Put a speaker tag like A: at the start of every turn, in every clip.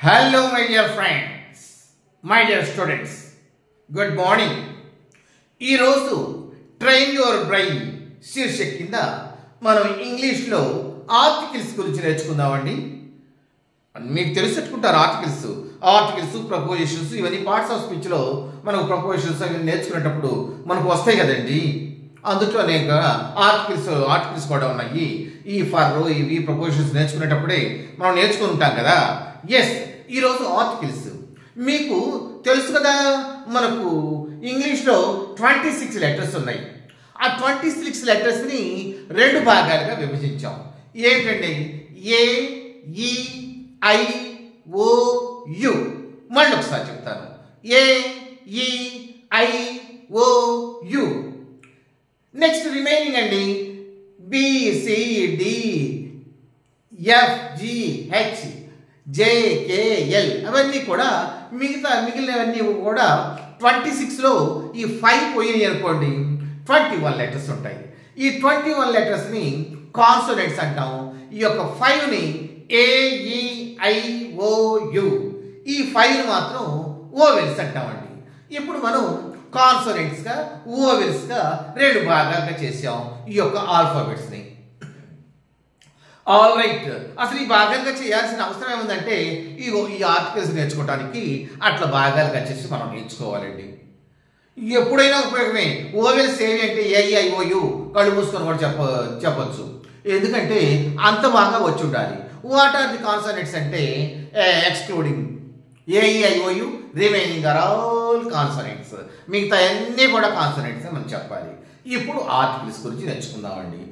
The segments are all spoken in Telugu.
A: Hello my dear friends, my dear students, good morning. ఈ రోజు ట్రైన్ యువర్ బ్రెయిన్ శీర్షిక కింద మనం ఇంగ్లీష్లో ఆర్టికల్స్ గురించి నేర్చుకుందామండి. మీకు తెలిసినట్టుకుంటారు ఆర్టికల్స్ ప్రపోజిషన్స్ ఇవన్నీ పార్ట్స్ ఆఫ్ స్పీచ్లో మనకు ప్రపోజిషన్స్ అవి నేర్చుకునేటప్పుడు మనకు వస్తాయి కదండి. అందులో అనేక ఆర్టికల్స్ కూడా ఉన్నాయి. ఈ ఫర్ ఇవి ప్రపోజిషన్స్ నేర్చుకునేటప్పుడే మనం నేర్చుకుని ఉంటాం కదా. ఎస్, ఈరోజు ఆర్టికల్స్ మీకు తెలుసు కదా, మనకు ఇంగ్లీష్లో 26 లెటర్స్ ఉన్నాయి. ఆ 26 లెటర్స్ని రెండు భాగాలుగా విభజించాం. ఏంటండి? ఏ, ఈ, ఐ, ఓ, యు. మళ్ళీ ఒకసారి చెప్తాను. A, E, I, O, U. Next remaining అండి B, C, D, F, G, H, J, K, L అవన్నీ కూడా మిగిలినవన్నీ కూడా 26లో ఈ 5 పోయినాయి అనుకోండి, 21 లెటర్స్ ఉంటాయి. ఈ 21 లెటర్స్ని కాన్సోనెంట్స్ అంటాం. ఈ యొక్క 5ని ఏ, ఈ, ఐ, ఓ, యు. ఈ 5 మాత్రం ఓవెల్స్ అంటామండి. ఇప్పుడు మనం కాన్సోనెంట్స్గా ఓవెల్స్గా రెండు భాగాలుగా చేసాం ఈ యొక్క ఆల్ఫాబెట్స్ని. ఆల్ రైట్, అసలు ఈ భాగాలుగా చేయాల్సిన అవసరం ఏముందంటే ఈ ఆర్టికల్స్ నేర్చుకోవడానికి అట్లా భాగాలుగా చేసి మనం నేర్చుకోవాలండి. ఎప్పుడైనా ఉపయోగమే. ఓవెల్స్ ఏవి అంటే ఏఐఓయు కళ్ళు మూసుకొని కూడా చెప్పచ్చు, ఎందుకంటే అంత బాగా వచ్చి ఉండాలి. వాట్ ఆర్ ది కాన్సోనెంట్స్ అంటే excluding A I O U, remaining are all consonants. మిగతా అన్నీ కూడా కాన్సోనెంట్స్ మనం చెప్పాలి. ఇప్పుడు ఆర్టికల్స్ గురించి నేర్చుకుందామండి.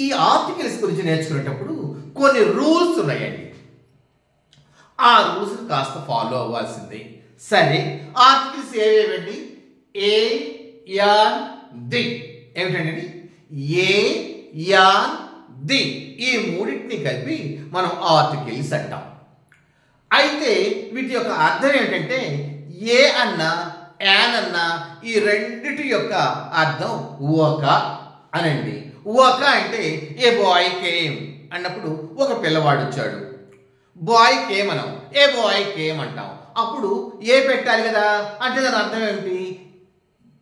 A: ఈ ఆర్టికల్స్ గురించి నేర్చుకునేటప్పుడు కొన్ని రూల్స్ ఉన్నాయండి. ఆ రూల్స్ కాస్త ఫాలో అవ్వాల్సిందే. సరే, ఆర్టికల్స్ ఏవేవండి? A, an, the. ఏమిటండి? A, an, the. ఈ మూడింటిని కలిపి మనం ఆర్టికల్స్ అంటాం. అయితే వీటి యొక్క అర్థం ఏమిటంటే ఏ అన్నా యాన్ అన్నా ఈ రెండిటి యొక్క అర్థం ఒక అనండి. ఒక అంటే ఏ బాయ్ కేమ్ అన్నప్పుడు ఒక పిల్లవాడు వచ్చాడు. బాయ్ కేమ్ అనం, ఏ బాయ్ కేమ్ అంటాం. అప్పుడు ఏ పెట్టాలి కదా, అంటే దాని అర్థం ఏమిటి?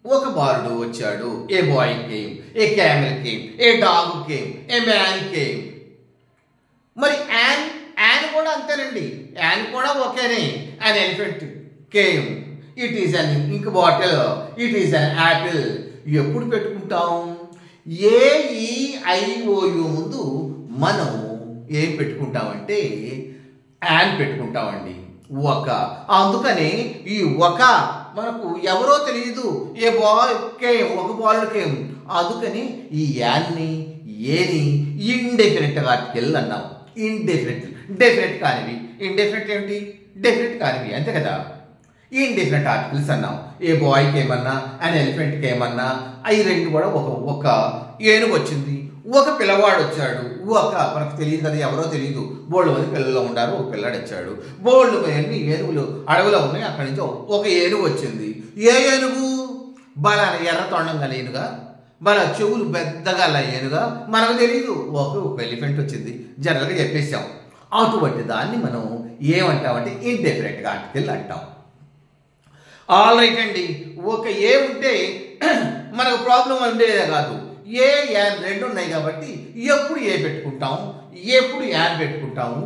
A: ఒక బాలుడు వచ్చాడు. A boy came, a camel came, a dog came, a man came. మరి యాన్ కూడా అంతేనండి. యాన్ కూడా ఒకేనే. An elephant came, it is an ink bottle, it is an apple. ఎప్పుడు పెట్టుకుంటాం? ఏఈఐఓయు ముందు మనం ఏం పెట్టుకుంటామంటే యాన్ పెట్టుకుంటామండి, ఒక. అందుకని ఈ ఒక మనకు ఎవరో తెలియదు, ఏ బాయ్ కేమ్, ఒక బాల్ కేమ్. అందుకని ఈ యాన్ని ఏని ఇండెఫినెట్ ఆర్టికల్ అన్నాం. డెఫినెట్ కానివి. ఇండెఫినెట్ ఏమిటి? డెఫినెట్ కానివి, అంతే కదా. ఇండెఫినెట్ ఆర్టికల్స్ అన్నాం. ఏ బాయ్కి ఏమన్నా, అన్ ఎలిఫెంట్కి ఏమన్నా, అవి రెండు కూడా ఒక ఏనుగు వచ్చింది, ఒక పిల్లవాడు వచ్చాడు. ఒక మనకు తెలియదు కదా, ఎవరో తెలియదు. బోల్డ్ మంది పిల్లలు ఉన్నారు, ఒక పిల్లాడు వచ్చాడు. బోల్డ్ మంది ఏనుగులు అడవిలో ఉన్నాయి. అక్కడి నుంచి ఒక ఏనుగు వచ్చింది. ఏ ఏనుగు? బల ఎర్ర తొండం గల ఏనుగా, బల చెవులు పెద్దగా అలా ఏనుగా, మనకు తెలియదు. ఒక ఎలిఫెంట్ వచ్చింది, జనరల్గా చెప్పేసాం. అటువంటి దాన్ని మనం ఏమంటామంటే ఇండెఫినెట్ ఆర్టికల్ అంటాం. ఆల్ రైట్ అండి. ఒక ఏ ఉంటే మనకు ప్రాబ్లం ఉండేదే కాదు. ఏ, యాన్ రెండు ఉన్నాయి కాబట్టి ఎప్పుడు ఏ పెట్టుకుంటాం, ఎప్పుడు యాన్ పెట్టుకుంటాము,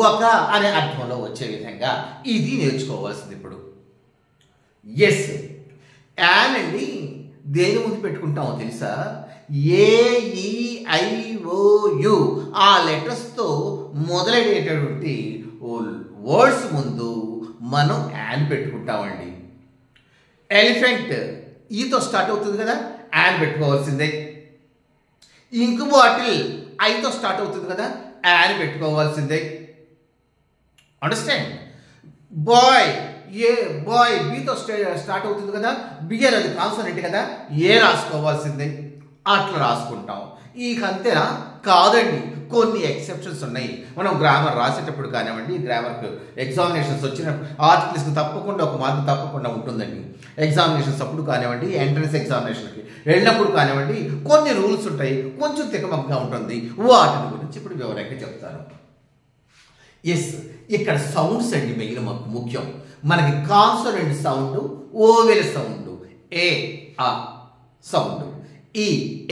A: ఒక అనే అర్థంలో వచ్చే విధంగా ఇది నేర్చుకోవాల్సింది ఇప్పుడు. ఎస్, యాన్ అండి దేని ముందు పెట్టుకుంటామో తెలుసా? ఏఈఐఓయు ఆ లెటర్స్తో మొదలయ్యేటటువంటి వర్డ్స్ ముందు మనం యాన్ పెట్టుకుంటామండి. ఎలిఫెంట్ ఈతో స్టార్ట్ అవుతుంది కదా, యాన్ పెట్టుకోవాల్సిందే. ఇంక్ బాటిల్ ఐతో స్టార్ట్ అవుతుంది కదా, యాన్ పెట్టుకోవాల్సిందే. అండర్స్టాండ్? బాయ్ బీతో స్టార్ట్ అవుతుంది కదా, బియర్ అది కాన్సోనెంట్ కదా, ఏ రాసుకోవాల్సిందే. అట్లా రాసుకుంటాం. అంతేనా? కాదండి, కొన్ని ఎక్సెప్షన్స్ ఉన్నాయి. మనం గ్రామర్ రాసేటప్పుడు కానివ్వండి, గ్రామర్కి ఎగ్జామినేషన్స్ వచ్చిన ఆర్టికల్స్కి తప్పకుండా ఒక మార్కు తప్పకుండా ఉంటుందండి. ఎగ్జామినేషన్స్ అప్పుడు కానివ్వండి, ఎంట్రన్స్ ఎగ్జామినేషన్కి వెళ్ళినప్పుడు కానివ్వండి, కొన్ని రూల్స్ ఉంటాయి, కొంచెం తికమకగా ఉంటుంది. వాటి గురించి ఇప్పుడు వివరంగా చెప్తాను. ఎస్, ఇక్కడ సౌండ్స్ అండి మెయిన్ ముఖ్యం. మనకి కాన్సోనెంట్ సౌండ్, ఓవెల్ సౌండ్, ఏ ఆ సౌండ్, ఈ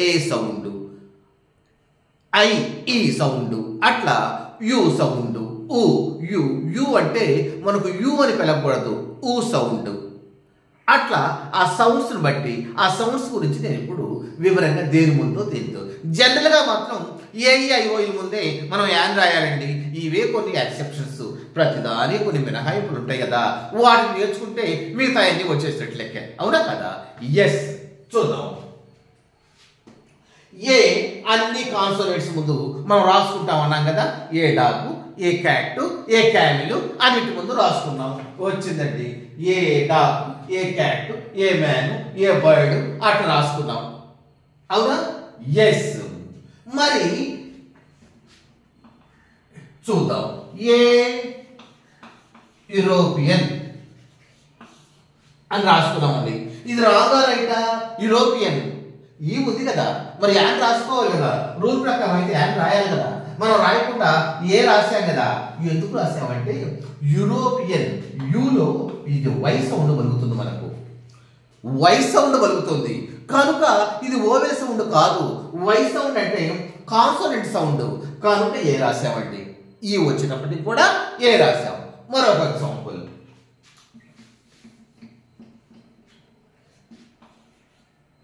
A: ఏ సౌండ్, ఐ ఈ సౌండ్, అట్లా యు సౌండ్, ఊ యు. యు అంటే మనకు యు అని పిలవకూడదు, ఊ సౌండ్. అట్లా ఆ సౌండ్స్ని బట్టి ఆ సౌండ్స్ గురించి నేను ఇప్పుడు వివరంగా దేని ముందో తెలియదు. జనరల్గా మాత్రం ఏఈఐఓఈ ముందే మనం యాన్ రాయాలండి. ఇవే కొన్ని ఎక్సెప్షన్స్, ప్రతిదాని కొన్ని మినహాయింపులు ఉంటాయి కదా, వాటిని నేర్చుకుంటే మిగతా అన్ని వచ్చేసినట్లు లెక్క, అవునా కదా? ఎస్, చూద్దాం. ఏ అన్ని కాన్సోనెంట్స్ ముందు మనం రాసుకుంటాం అన్నాం కదా. A dog, a cat, a camel అన్నిటి ముందు రాసుకున్నాం. వచ్చిందండి a dog, a cat, a man, a bird అట్లా రాసుకున్నాం, అవునా? ఎస్. మరి చూద్దాం. ఏ యూరోపియన్ అని రాసుకున్నామండి. ఇది రాగా రైటా? యూరోపియన్ ఈ ఉంది కదా, మరి యాన్ రాసుకోవాలి కదా. రూల్ ప్రకారం అయితే యాన్ రాయాలి కదా. మనం రాయకుండా ఏ రాసాం కదా. ఎందుకు రాసామంటే యూరోపియన్, యూలో ఇది వై సౌండ్ పలుకుతుంది, మనకు వై సౌండ్ పలుకుతుంది కనుక ఇది ఓవెల్ సౌండ్ కాదు. వై సౌండ్ అంటే కాన్సోనెంట్ సౌండ్ కనుక ఏ రాసామండి. ఈ వచ్చినప్పటికి కూడా ఏ రాసాం. మరొక ఎగ్జాంపుల్,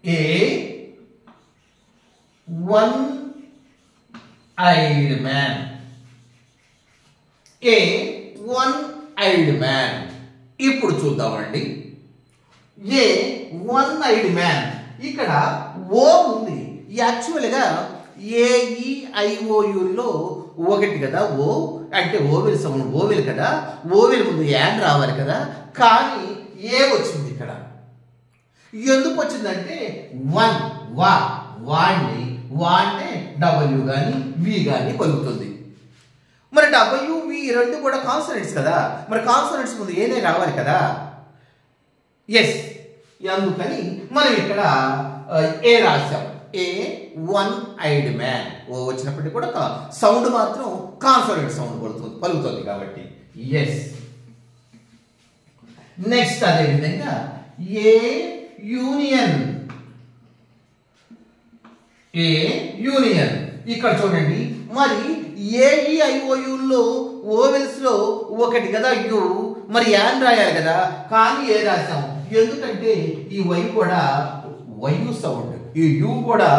A: ఏ వన్ ఐడ్ మ్యాన్, ఏ వన్ ఐడ్ మ్యాన్. ఇప్పుడు చూద్దామండి. ఏ వన్ ఐడ్ మ్యాన్, ఇక్కడ ఓ ఉంది. యాక్చువల్గా ఏఈఐఓయులో ఒకటి కదా ఓ అంటే ఓవెల్ సౌండ్, ఓవెల్ కదా. ఓవెల్ ముందు యాన్ రావాలి కదా, కానీ ఏ వచ్చింది ఇక్కడ. ఎందుకు వచ్చిందంటే వన్ వా వాండి, వా అంటే డబ్ల్యూ కానీ వి కానీ పలుకుతుంది. మరి డబ్ల్యూ వి రెండు కూడా కాన్సోనెంట్స్ కదా, మరి కాన్సోనెంట్స్ ముందు ఏనే రావాలి కదా. ఎస్, అందుకని మనం ఇక్కడ ఏ రాశాం. ఏ వన్ ఐడ్ మ్యాన్. ఓ వచ్చినప్పటికీ కూడా సౌండ్ మాత్రం కాన్సోనెంట్ సౌండ్ పలుకుతుంది కాబట్టి ఎస్. నెక్స్ట్ అదే విధంగా ఏ యూనియన్, ఏ యూనియన్. ఇక్కడ చూడండి, మరి ఏఈఐఓయులో ఓవెల్స్ లో ఒకటి కదా యు, మరి యాన్ రాయాలి కదా, కానీ ఏ రాసాం. ఎందుకంటే ఈ వై కూడా వై సౌండ్, ఈ యు కూడా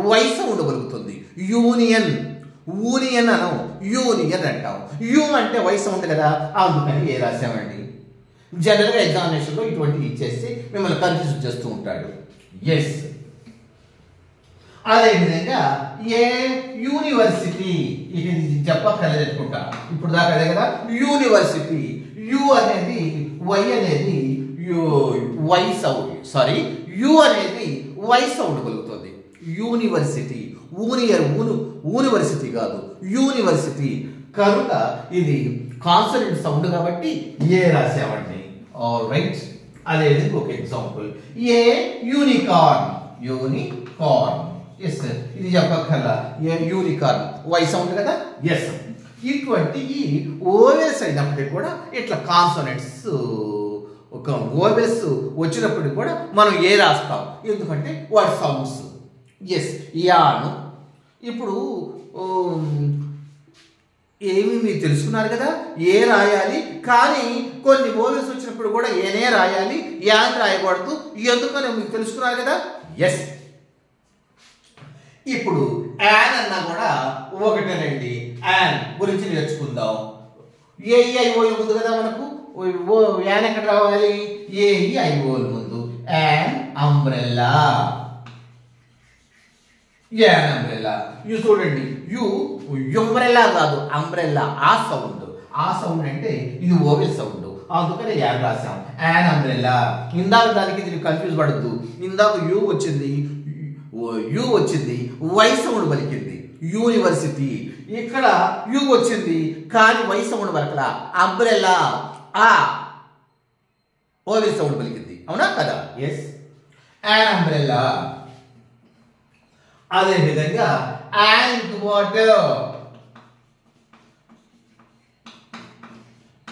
A: వై సౌండ్ పలుకుతుంది. యూనియన్, యూనియన్ అనం, యూనియన్ అంటాం. యు అంటే వై సౌండ్ కదా, అందుకని ఏ రాసామండి. జనరల్గా ఎగ్జామినేషన్లో ఇటువంటి ఇచ్చేసి మిమ్మల్ని కన్ఫ్యూజ్ చేస్తూ ఉంటాడు. ఎస్. అదేవిధంగా ఏ యూనివర్సిటీ, ఇది చెప్పక్కర్లేదు అనుకుంటా, ఇప్పుడు దాకా అదే కదా. యూనివర్సిటీ, యు అనేది వై అనేది వై సౌండ్, సారీ యు అనేది వై సౌండ్ పలుకుతుంది. యూనివర్సిటీ, యూనివర్సిటీ కాదు యూనివర్సిటీ కనుక ఇది కాన్సోనెంట్ సౌండ్ కాబట్టి ఏ రాసామండి. రైట్. అదే ఒక ఎగ్జాంపుల్, ఏ యూనికార్న్, యూనికార్న్. ఎస్, ఇది చెప్పక్కర్లా, యూనికార్న్ వై సౌండ్ కదా. ఎస్. ఇటువంటి ఓవెల్స్ అయినప్పటికీ కూడా ఇట్లా కాన్సోనెంట్స్ ఒక ఓవెల్స్ వచ్చినప్పటికి కూడా మనం ఏ రాస్తాం, ఎందుకంటే వాటి సౌండ్స్. ఎస్, యాను. ఇప్పుడు ఏమి మీరు తెలుసుకున్నారు కదా, ఏ రాయాలి, కానీ కొన్ని ఓవెల్స్ వచ్చినప్పుడు కూడా ఏనే రాయాలి, యాన్ రాయకూడదు. ఎందుకని మీకు తెలుసుకున్నారు కదా. ఎస్. ఇప్పుడు యాన్ అన్నా కూడా ఒకటేనండి. యాన్ గురించి నేర్చుకుందాం. ఏఈఐఓ ముందు కదా మనకు యాన్ ఎక్కడ రావాలి, ఏఈఐఓ ముందు. An umbrella, an umbrella. U చూడండి, యు అంబ్రెల్లా కాదు అంబ్రెల్లా, ఆ సౌండ్ అంటే ఇది ఓవెల్ సౌండ్, అందుకనే యాన్ రాసాం. An umbrella. ఇందాక దానికి దీనికి కన్ఫ్యూజ్ పడద్దు. ఇందాక యు వచ్చింది వై సౌండ్ పలికింది, యూనివర్సిటీ. ఇక్కడ యు వచ్చింది కానీ వై సౌండ్ పలకలా, అంబ్రెల్లా ఆ ఓవెల్ సౌండ్ పలికింది, అవునా కదా. Yes, an umbrella. అదే విధంగా ant water,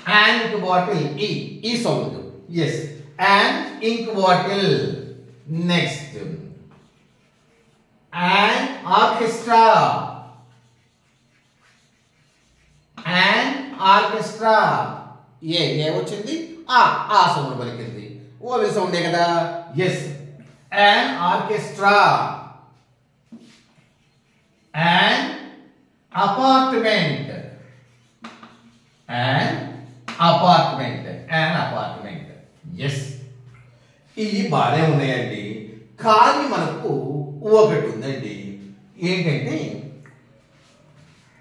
A: an ink bottle, e sound, yes, an ink bottle. Next, an orchestra, an orchestra. ఏ వచ్చింది, ఆ సౌండ్ పలికింది, ఓవెల్ సౌండే కదా, yes, an orchestra. An apartment, an apartment, an apartment, yes. ఇవి బాగానే ఉన్నాయండి, కానీ మనకు ఒకటి ఉందండి. ఏంటంటే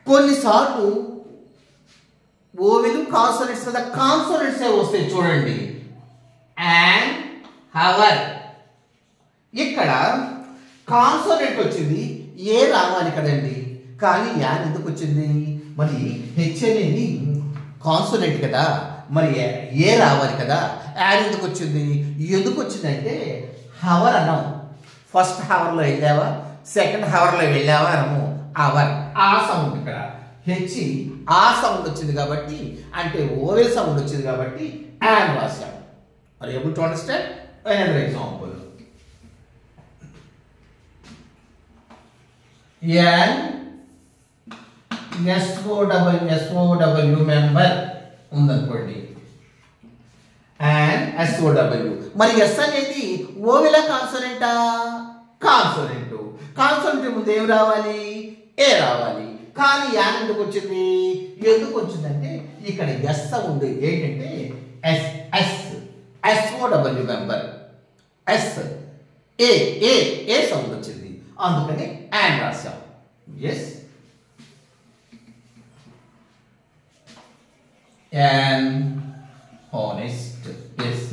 A: కొన్నిసార్లు ఓవెల్ కాన్సోనెంట్స్ కదా, కాన్సోనెంట్స్ వస్తాయి చూడండి. అండ్ హవర్, ఇక్కడ కాన్సోనెంట్ వచ్చింది, ఏ రావాలి కదండి, కానీ యాన్ ఎందుకు వచ్చింది? మరి హెచ్ అనేది కాన్సోనెంట్ కదా, మరి ఏ రావాలి కదా, యాన్ ఎందుకు వచ్చింది? ఎందుకు వచ్చిందంటే హవర్ అన్నాం, ఫస్ట్ హవర్లో వెళ్ళావా, సెకండ్ హవర్లో వెళ్ళావా అనము, అవర్, ఆ సౌండ్ ఇక్కడ హెచ్ ఆ సౌండ్ వచ్చింది కాబట్టి, అంటే ఓవెల్ సౌండ్ వచ్చింది కాబట్టి యాన్ రాశాం. Are able to understand? Another example, an SOW member ఉందనుకోండి, అండ్ SOW. మరి ఎస్ అనేది ఓవెలా కాన్సోనెంటా? కాన్సోనెంట్. కాన్సోనెంట్ ముందు ఏం రావాలి? ఏ రావాలి. కానీ యాన్ ఎందుకు వచ్చింది? ఎందుకు వచ్చిందంటే ఇక్కడ ఎస్ ఉంది, ఏంటంటే SOW member, S A sound వచ్చింది, అందుకని అండ్ రాశాం. Yes, and honest, yes,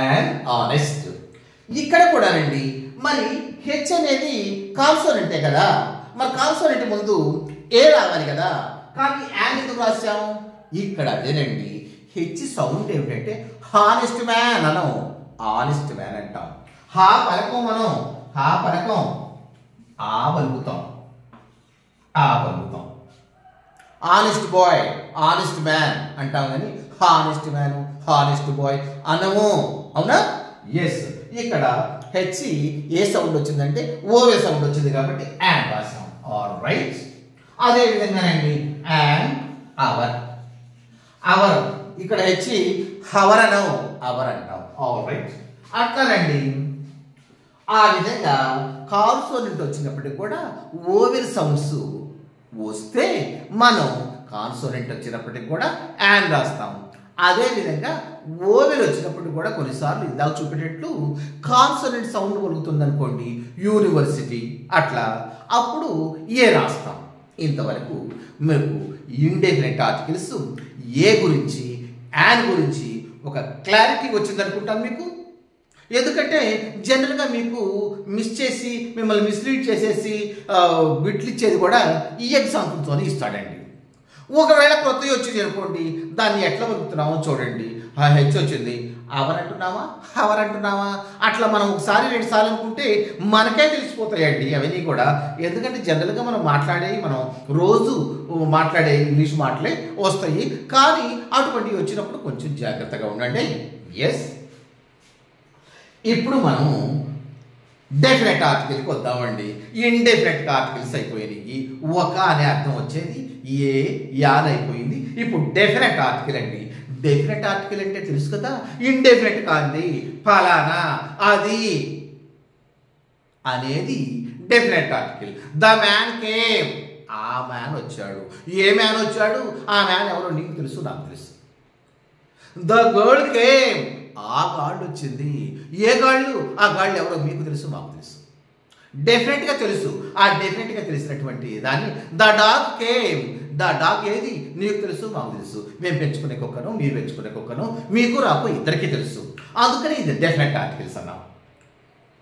A: and honest. ఇక్కడ కూడానండి మరి హెచ్ అనేది కాన్సోనెంటే కదా, మరి కాన్సోనెంట్ ముందు ఏ రావాలి కదా, కానీ యాన్ ఎందుకు రాశాం? ఇక్కడ అదేనండి, హెచ్ సౌండ్ ఏమిటంటే హానెస్ట్ మ్యాన్ అనం, ఆనెస్ట్ మ్యాన్ అంటాం. హా పలకం మనం, హా పలకం, ఆ పలుకుతాం, ఆనెస్ట్ బాయ్, ఆనెస్ట్ మ్యాన్ అంటాం, కానీ హానెస్ట్ మ్యాన్, హానెస్ట్ బాయ్ అనము, అవునా? ఎస్, ఇక్కడ హెచ్ ఏ సౌండ్ వచ్చిందంటే ఓవే సౌండ్ వచ్చింది కాబట్టి అండ్ రాసాం. All right. అదే విధంగానండి అండ్ అవర్, అవర్ ఇక్కడ హెచ్ హవర్ అనవు, అవర్ అంటాం. All right. అట్లానండి ఆ విధంగా కాన్సోనెంట్ వచ్చినప్పటికి కూడా ఓవెల్ సౌండ్స్ వస్తే మనం కాన్సోనెంట్ వచ్చినప్పటికి కూడా యాన్ రాస్తాం. అదేవిధంగా ఓవెల్ వచ్చినప్పుడు కూడా కొన్నిసార్లు ఇందాక చూపేటట్లు కాన్సోనెంట్ సౌండ్ పలుకుతుంది అనుకోండి, యూనివర్సిటీ అట్లా, అప్పుడు ఏ రాస్తాం. ఇంతవరకు మీకు ఇండెఫినెట్ ఆర్టికల్స్ ఏ గురించి, యాన్ గురించి ఒక క్లారిటీ వచ్చింది అనుకుంటాను మీకు. ఎందుకంటే జనరల్గా మీకు మిస్ చేసి మిమ్మల్ని మిస్లీడ్ చేసేసి బిట్లు ఇచ్చేది కూడా ఈ ఎగ్జాంపుల్తోనే ఇస్తాడండి. ఒకవేళ కొత్తవి వచ్చింది అనుకోండి, దాన్ని ఎట్లా పలుకుతున్నామో చూడండి. హెచ్ వచ్చింది, అవర్ అంటున్నావా, హవర్ అంటున్నావా, అట్లా మనం ఒకసారి 2 సార్లు అనుకుంటే మనకే తెలిసిపోతాయండి అవన్నీ కూడా. ఎందుకంటే జనరల్గా మనం రోజు మాట్లాడే ఇంగ్లీష్ మాటలే వస్తాయి, కానీ అటువంటివి వచ్చినప్పుడు కొంచెం జాగ్రత్తగా ఉండండి. ఎస్, ఇప్పుడు మనం డెఫినెట్ ఆర్టికల్కి వద్దామండి. ఇండెఫినెట్ ఆర్టికల్స్ అయిపోయినాయి, ఒక అనే అర్థం వచ్చేది ఏ యాన్ అయిపోయింది. ఇప్పుడు డెఫినెట్ ఆర్టికల్ అండి. డెఫినెట్ ఆర్టికల్ అంటే తెలుసు కదా, ఇండెఫినెట్ కాంది, ఫలానా, అది అనేది definite article. The man came, ఆ మ్యాన్ వచ్చాడు. ఏ మ్యాన్ వచ్చాడు? ఆ మ్యాన్ ఎవరో నీకు తెలుసు, నాకు తెలుసు. ద గర్ల్ కేమ్, ఆ గాళ్ళు వచ్చింది. ఏ గాళ్ళు? ఆ గాళ్ళు ఎవరో మీకు తెలుసు, మాకు తెలుసు. డెఫినెట్గా తెలుసు. ఆ డెఫినెట్గా తెలిసినటువంటి దాన్ని the dog came. The dog ఏది? నీకు తెలుసు, మాకు తెలుసు. మేము పెంచుకునే కుక్కను, మీరు పెంచుకునే కుక్కను, మీకు నాకు ఇద్దరికీ తెలుసు. అందుకని ఇది డెఫినెట్ ఆర్టికల్స్ అన్నాం.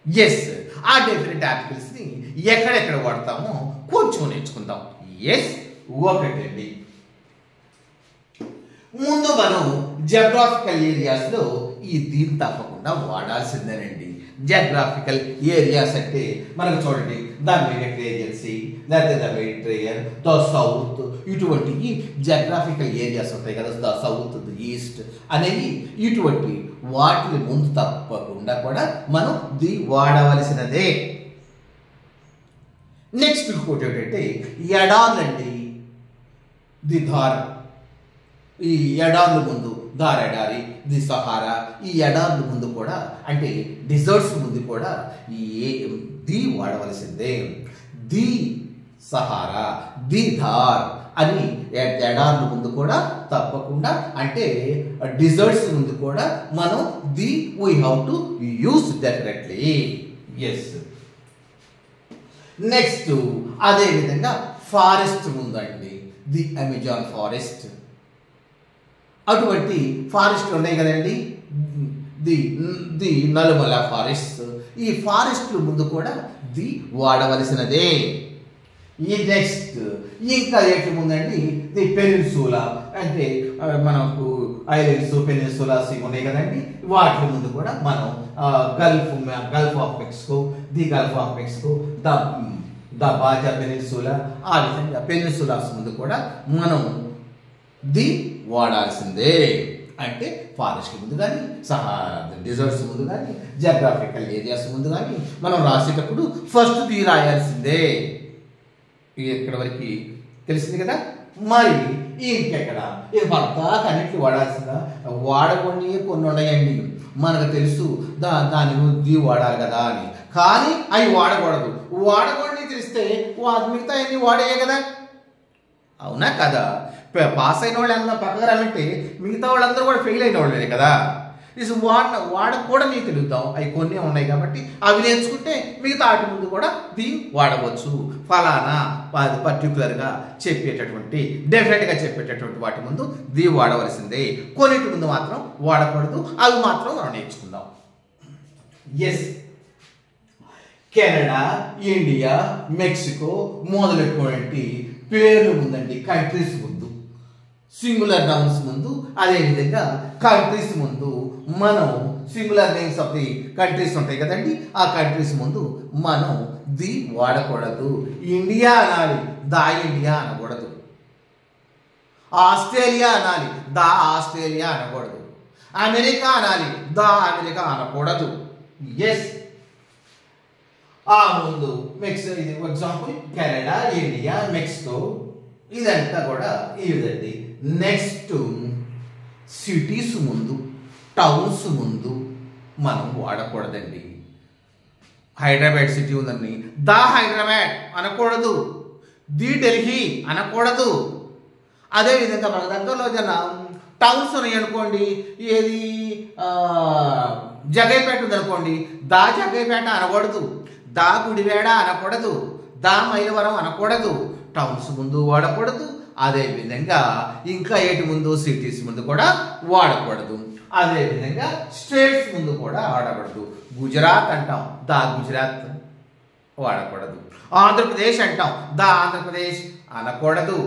A: ఎస్, ఆ డెఫినెట్ ఆర్టికల్స్ని ఎక్కడెక్కడ వాడతామో కొంచెం నేర్చుకుందాం. ఎస్, ఒకటండి, ముందు మనం జగ్రాఫికల్ ఏరియాస్లో ఈ దీన్ని తప్పకుండా వాడాల్సిందేనండి. జాగ్రఫికల్ ఏరియాస్ అంటే మనకు చూడండి ద మెడిటరేనియన్, లేకపోతే ద మెడిటరేనియన్, ద సౌత్, ఇటువంటి జాగ్రఫికల్ ఏరియాస్ ఉంటాయి కదా, ద సౌత్, ద ఈస్ట్ అనేవి, ఇటువంటి వాటిని ముందు తప్పకుండా కూడా మనం ది వాడవలసినదే. నెక్స్ట్ ఇంకోటి ఏంటంటే ఎడార్లండి, ది ధార్, ఈ ఎడార్లు ముందు ధార్ ఎడారి, ది సహారా, ఈ ఎడార్లు ముందు కూడా అంటే డిజర్ట్స్ ముందు కూడా ది వాడవలసిందే. ది సహారా, ది ధార్ అని ఎడార్లు ముందు కూడా తప్పకుండా, అంటే డిజర్ట్స్ ముందు కూడా మనం the we have to use definitely. Yes. Next అదే విధంగా ఫారెస్ట్ ముందండి, ది అమెజాన్ ఫారెస్ట్, అటువంటి ఫారెస్ట్ ఉన్నాయి కదండి, ది నలుమల ఫారెస్ట్, ఈ ఫారెస్ట్లు ముందు కూడా ది వాడవలసినదే. ఈ నెక్స్ట్ ఇంకా ఏంటి ముందండి, ది పెనిన్సులా, అంటే మనకు ఐలాండ్స్, పెనిన్సులాస్ ఉన్నాయి కదండి, వాటి ముందు కూడా మనం Gulf of Mexico, the Gulf of Mexico, the Baaja peninsula, ఆ విధంగా పెనిన్సులాస్ ముందు కూడా మనం ది వాడాల్సిందే. అంటే ఫారెస్ట్ ముందు కానీ, డిజర్ట్స్ ముందు కానీ, జాగ్రఫికల్ ఏరియాస్ ముందు కానీ మనం రాసేటప్పుడు ఫస్ట్ ది రాయాల్సిందే. ఇక్కడ వరకు తెలిసింది కదా. మరి ఇంకెక్కడ ఇది భర్త కన్నిటికి వాడాల్సిందా? వాడకొని కొన్ని ఉన్నాయండి, మనకు తెలుసు దాని ది వాడాలి కదా అని, కానీ అవి వాడకూడదు. వాడకూడని తెలిస్తే మిగతా అన్ని వాడేయే కదా, అవునా కదా? పాస్ అయిన వాళ్ళు అందరూ పక్కగా రాలంటే మిగతా వాళ్ళందరూ కూడా ఫెయిల్ అయిన వాళ్ళే కదా. ఇది వాడకు కూడా నీకు తెలుగుతాం, అవి కొన్ని ఉన్నాయి కాబట్టి అవి నేర్చుకుంటే మిగతా వాటి ముందు కూడా ది వాడవచ్చు. ఫలానా అది పర్టికులర్గా చెప్పేటటువంటి, డెఫినెట్గా చెప్పేటటువంటి వాటి ముందు ది వాడవలసిందే. కొన్నిటి ముందు మాత్రం వాడకూడదు, అవి మాత్రం మనం నేర్చుకుందాం. ఎస్. కెనడా, ఇండియా, మెక్సికో మొదలైనటువంటి పేర్లు ముందండి, కంట్రీస్ ముందు, సింగులర్ నౌన్స్ ముందు, అదేవిధంగా కంట్రీస్ ముందు మనం singular names of the countries ఉంటాయి కదండి, ఆ కంట్రీస్ ముందు మనం ది వాడకూడదు. ఇండియా అనాలి, దా ఇండియా అనకూడదు. ఆస్ట్రేలియా అనాలి, దా ఆస్ట్రేలియా అనకూడదు. అమెరికా అనాలి, దా అమెరికా అనకూడదు. ఎస్. ఆ ముందు మెక్సికో, ఇది ఎగ్జాంపుల్ కెనడా, ఇండియా, మెక్సికో, ఇదంతా కూడా ఇదండి. నెక్స్ట్ సిటీస్ ముందు, టౌన్స్ ముందు మనం వాడకూడదండి. హైదరాబాద్ సిటీ ఉందండి, దా హైదరాబాద్ అనకూడదు, ది ఢిల్లీ అనకూడదు. అదేవిధంగా మన దగ్గరలో టౌన్స్ ఉన్నాయి అనుకోండి, ఏది జగైపేట ఉందనుకోండి, దా జగైపేట అనకూడదు, దా గుడివేడ అనకూడదు, దా మైలవరం అనకూడదు. టౌన్స్ ముందు వాడకూడదు. అదేవిధంగా ఇంకా ఏటి ముందు, సిటీస్ ముందు కూడా వాడకూడదు. అదేవిధంగా స్టేట్స్ ముందు కూడా వాడకూడదు. గుజరాత్ అంటాం, దా గుజరాత్ వాడకూడదు. ఆంధ్రప్రదేశ్ అంటాం, దా ఆంధ్రప్రదేశ్ అనకూడదు.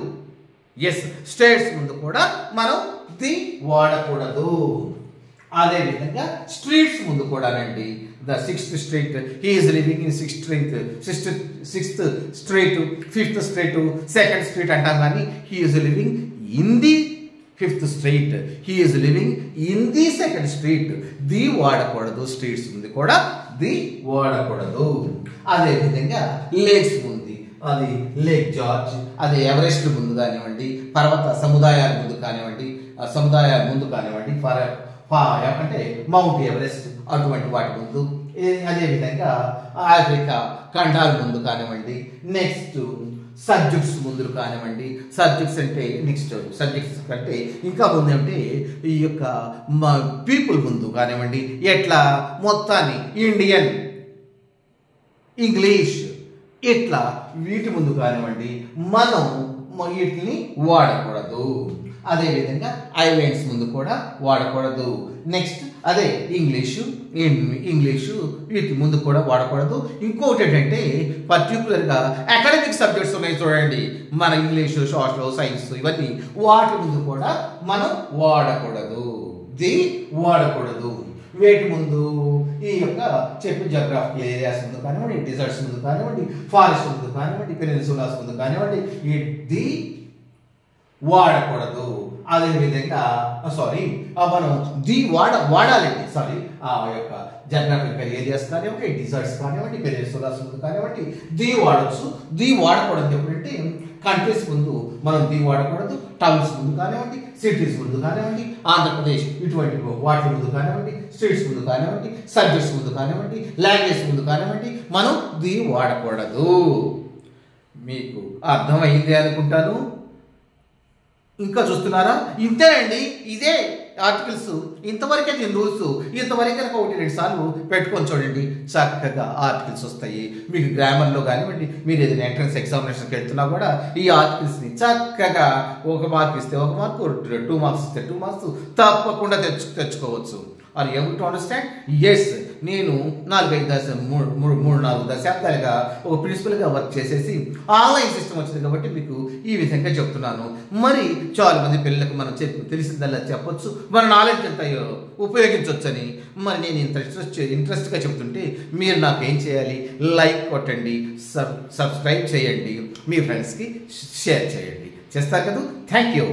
A: ఎస్. స్టేట్స్ ముందు కూడా మనం ది వాడకూడదు. అదేవిధంగా స్ట్రీట్స్ ముందు కూడానండి, the 6th street, he is living in 6th street, 6th street, 5th street, 2nd street అంటాం కానీ he is living in the 5th street, he is living in the 2nd street. The వాడకూడదు. స్ట్రీట్స్ ముందు కూడా ది వాడకూడదు. అదేవిధంగా లేక్స్ ఉంది, అది లేక్ జార్జ్, అది ఎవరెస్ట్ ముందు కానివ్వండి, పర్వత సముదాయాల ముందు కానివ్వండి, అంటే మౌంట్ ఎవరెస్ట్ అటువంటి వాటి ముందు, అదేవిధంగా ఆఫ్రికా ఖండాల ముందు కానివ్వండి, నెక్స్ట్ సబ్జెక్ట్స్ ముందు కానివ్వండి. సబ్జెక్ట్స్ అంటే నెక్స్ట్ సబ్జెక్ట్స్ అంటే ఇంకా ముందు అంటే ఈ యొక్క పీపుల్ ముందు కానివ్వండి, ఎట్లా మొత్తాన్ని ఇండియన్, ఇంగ్లీష్, ఇట్లా వీటి ముందు కానివ్వండి మనం వీటిని వాడకూడదు. అదేవిధంగా ఐలాండ్స్ ముందు కూడా వాడకూడదు. నెక్స్ట్ అదే ఇంగ్లీషు వీటి ముందు కూడా వాడకూడదు. ఇంకోటి ఏంటంటే పర్టికులర్గా అకాడమిక్ సబ్జెక్ట్స్ ఉన్నాయి చూడండి, మన ఇంగ్లీషు, సోషల్, సైన్స్, ఇవన్నీ వాటి ముందు కూడా మనం వాడకూడదు, ది వాడకూడదు. వేటి ముందు ఈ యొక్క చెప్పిన జోగ్రాఫికల్ ఏరియాస్ ముందు కానివ్వండి, డిజర్ట్స్ ముందు కానివ్వండి, ఫారెస్ట్ ముందు కానివ్వండి, పెనిన్సులాస్ ముందు కానివ్వండి, ఇది వాడకూడదు. అదేవిధంగా మనం వాడాలండి. ఆ యొక్క జోగ్రాఫికల్ ఏరియాస్ కానివ్వండి, డిజర్ట్స్ కానివ్వండి, పెనిన్సులాస్ ముందు కానివ్వండి ది వాడచ్చు. ది వాడకూడదు ఎప్పుడంటే కంట్రీస్ ముందు మనం ది వాడకూడదు. టౌన్స్ ముందు కానివ్వండి, సిటీస్ ముందు కానివ్వండి, ఆంధ్రప్రదేశ్ ఇటువంటి వాటి ముందు కానివ్వండి, స్టేట్స్ ముందు కానివ్వండి, సబ్జెక్ట్స్ ముందు కానివ్వండి, లాంగ్వేజ్ ముందు కానివ్వండి మనం ది వాడకూడదు. మీకు అర్థమైంది అనుకుంటాను. ఇంకా చూస్తున్నారా? ఇంతేనండి, ఇదే ఆర్టికల్స్. ఇంతవరకే దీని రూల్స్. ఇంతవరకు కనుక 1-2 సార్లు పెట్టుకొని చూడండి, చక్కగా ఆర్టికల్స్ వస్తాయి. మీకు గ్రామర్లో కానివ్వండి, మీరు ఏదైనా ఎంట్రన్స్ ఎగ్జామినేషన్కి వెళ్తున్నా కూడా ఈ ఆర్టికల్స్ని చక్కగా 1 మార్క్ ఇస్తే 1 మార్కు, 2 మార్క్స్ ఇస్తే 2 మార్క్స్ తప్పకుండా తెచ్చుకోవచ్చు. Are able to understand? Yes, నేను 4-5 దశాబ్దాలుగా ఒక ప్రిన్సిపల్గా వర్క్ చేసేసి ఆన్లైన్ సిస్టమ్ వచ్చింది కాబట్టి మీకు ఈ విధంగా చెప్తున్నాను. మరి చాలా మంది పిల్లలకు మనం తెలిసిందల్లా చెప్పొచ్చు, మన నాలెడ్జ్ ఎంత ఉపయోగించవచ్చని. మరి నేను ఇంట్రెస్ట్గా చెప్తుంటే మీరు నాకు ఏం చేయాలి? లైక్ కొట్టండి, సబ్స్క్రైబ్ చేయండి, మీ ఫ్రెండ్స్కి షేర్ చేయండి. చేస్తారు కదా? Thank you.